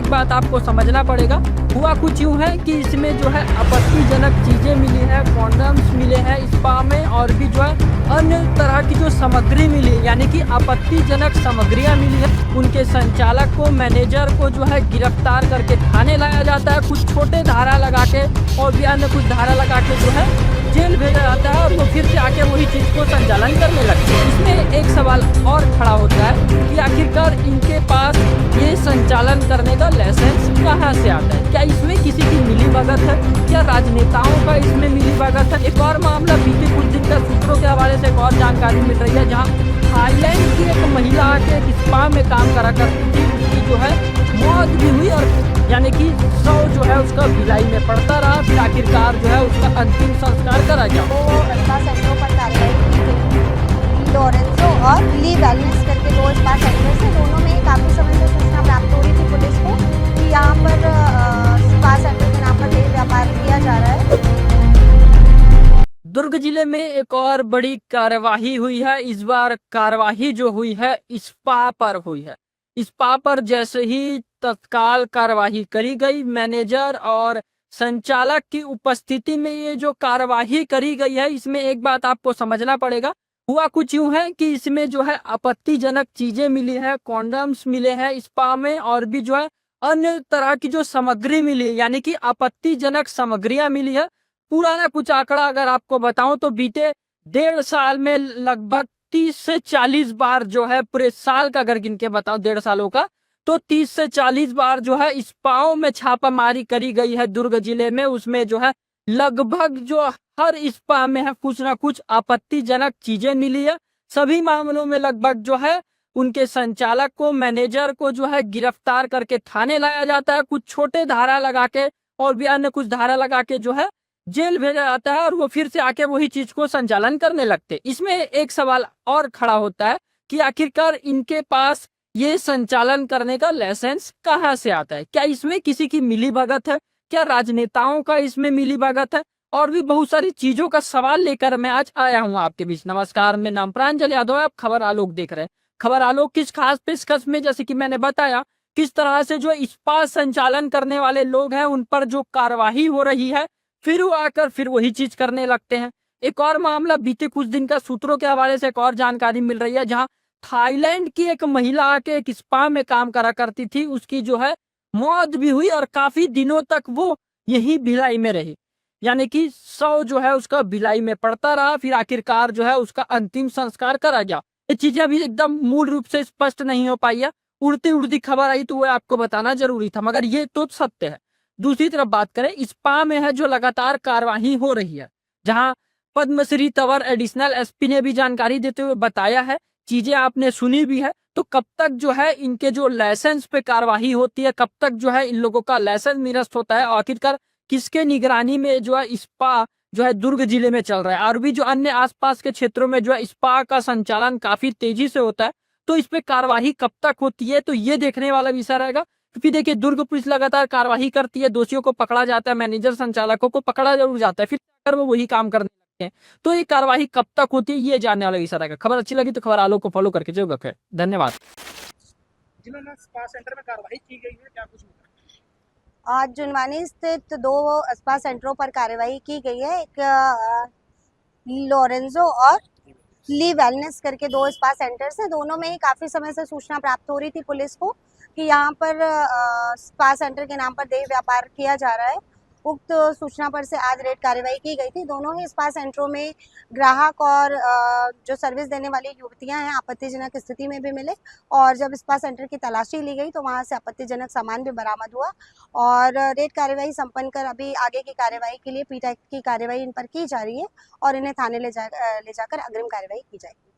एक बात आपको समझना पड़ेगा। हुआ कुछ यूँ है कि इसमें जो है आपत्तिजनक चीज़ें मिली हैं, कॉन्डम्स मिले हैं स्पा में, और भी जो है अन्य तरह की जो सामग्री मिली है, यानी कि आपत्तिजनक सामग्रियाँ मिली है। उनके संचालक को, मैनेजर को जो है गिरफ्तार करके थाने लाया जाता है, कुछ छोटे धारा लगा के और भी अन्य कुछ धारा लगा के जो है जेल भेजा जाता है, और वो फिर से आके वही चीज़ को संचालन करने लगते हैं। इसमें एक सवाल और खड़ा होता है कि आखिरकार इनके पास ये संचालन करने का लाइसेंस कहाँ से आता है? क्या इसमें किसी की मिलीभगत है? क्या राजनेताओं का इसमें मिलीभगत है? एक और मामला बीते कुछ दिन का सूत्रों के हवाले से एक और जानकारी मिल रही है, जहाँ थाईलैंड की एक महिला के एक स्पा में काम करा करती थी, उसकी जो है मौत भी हुई, और यानी कि शव जो है उसका भिलाई में पड़ता रहा, फिर आखिरकार जो है उसका अंतिम संस्कार करा गया। स्पा सेंटरों पर कार्रवाई की गई। लॉरेंसो और ली वेलनेस करके दो स्पा सेंटर्स हैं, दोनों में काफी समय से सूचना प्राप्त हो रही थी पुलिस को कि यहाँ पर स्पा सेंटर के नाम पर देह व्यापार किया जा रहा है। दुर्ग जिले में एक और बड़ी कार्यवाही हुई है। इस बार कार्यवाही जो हुई है स्पा पर हुई है। स्पा पर जैसे ही तत्काल कार्यवाही करी गई, मैनेजर और संचालक की उपस्थिति में ये जो कार्यवाही करी गई है, इसमें एक बात आपको समझना पड़ेगा। हुआ कुछ यूं है कि इसमें जो है आपत्तिजनक चीजें मिली है, कॉन्डम्स मिले हैं स्पा में, और भी जो है अन्य तरह की जो सामग्री मिली है, यानी कि आपत्तिजनक सामग्रियां मिली है। पुराना कुछ आंकड़ा अगर आपको बताऊं तो बीते 1.5 साल में लगभग 30 से 40 बार जो है, पूरे साल का अगर गिन के बताऊं 1.5 सालों का, तो 30 से 40 बार जो है स्पाओं में छापामारी करी गई है दुर्ग जिले में। उसमें जो है लगभग जो हर स्पा में है कुछ ना कुछ आपत्तिजनक चीजें मिली है। सभी मामलों में लगभग जो है उनके संचालक को, मैनेजर को जो है गिरफ्तार करके थाने लाया जाता है, कुछ छोटे धारा लगा के और भी अन्य कुछ धारा लगा के जो है जेल भेजा जाता है, और वो फिर से आके वही चीज को संचालन करने लगते। इसमें एक सवाल और खड़ा होता है कि आखिरकार इनके पास ये संचालन करने का लाइसेंस कहाँ से आता है? क्या इसमें किसी की मिलीभगत है? क्या राजनेताओं का इसमें मिलीभगत है? और भी बहुत सारी चीजों का सवाल लेकर मैं आज आया हूँ आपके बीच। नमस्कार, मेरा नाम प्रांजल यादव है, आप खबर आलोक देख रहे हैं। खबर आलोक किस खास पेशकश में, जैसे कि मैंने बताया, किस तरह से जो स्पा संचालन करने वाले लोग हैं उन पर जो कार्यवाही हो रही है, फिर वो आकर फिर वही चीज करने लगते हैं। एक और मामला बीते कुछ दिन का सूत्रों के हवाले से एक और जानकारी मिल रही है, जहां थाईलैंड की एक महिला आके एक स्पा में काम करा करती थी, उसकी जो है मौत भी हुई, और काफी दिनों तक वो यही भिलाई में रही, यानी कि शव जो है उसका भिलाई में पड़ता रहा, फिर आखिरकार जो है उसका अंतिम संस्कार करा गया। ये चीजें अभी एकदम मूल रूप से स्पष्ट नहीं हो पाई है। उड़ती उड़ती खबर आई तो वो आपको बताना जरूरी था, मगर ये तो सत्य है। दूसरी तरफ बात करें, स्पा में है जो लगातार कार्यवाही हो रही है, जहां पद्मश्री तंवर एडिशनल एसपी ने भी जानकारी देते हुए बताया है, चीजें आपने सुनी भी है। तो कब तक जो है इनके जो लाइसेंस पे कार्यवाही होती है, कब तक जो है इन लोगों का लाइसेंस निरस्त होता है, आखिरकार किसके निगरानी में जो है स्पा जो है दुर्ग जिले में चल रहा है, और भी जो अन्य आसपास के क्षेत्रों में जो है स्पा का संचालन काफी तेजी से होता है, तो इस पे कार्यवाही कब तक होती है, तो ये देखने वाला विषय रहेगा। क्योंकि देखिए, दुर्ग पुलिस लगातार कार्यवाही करती है, दोषियों को पकड़ा जाता है, मैनेजर संचालकों को पकड़ा जरूर जाता है, फिर अगर वो वही काम करने लगते हैं, तो ये कार्यवाही कब तक होती है, ये जानने वाला विषय रहेगा। खबर अच्छी लगी तो खबर आलोक को फॉलो करके जरूर रखें। धन्यवाद। जिन्होंने स्पा सेंटर में कार्रवाई की गई है, क्या कुछ होगा? आज जुनवानी स्थित दो स्पा सेंटरों पर कार्रवाई की गई है। एक लॉरेंसो और ली वेलनेस करके दो स्पा सेंटर्स हैं, दोनों में ही काफ़ी समय से सूचना प्राप्त हो रही थी पुलिस को कि यहाँ पर स्पा सेंटर के नाम पर देह व्यापार किया जा रहा है। उक्त सूचना पर से आज रेड कार्रवाई की गई थी। दोनों ही स्पा सेंटरों में ग्राहक और जो सर्विस देने वाली युवतियां हैं आपत्तिजनक स्थिति में भी मिले, और जब स्पा सेंटर की तलाशी ली गई तो वहां से आपत्तिजनक सामान भी बरामद हुआ, और रेड कार्रवाई संपन्न कर अभी आगे की कार्रवाई के लिए पीटा की कार्रवाई इन पर की जा रही है, और इन्हें थाने ले जाकर अग्रिम कार्रवाई की जाएगी।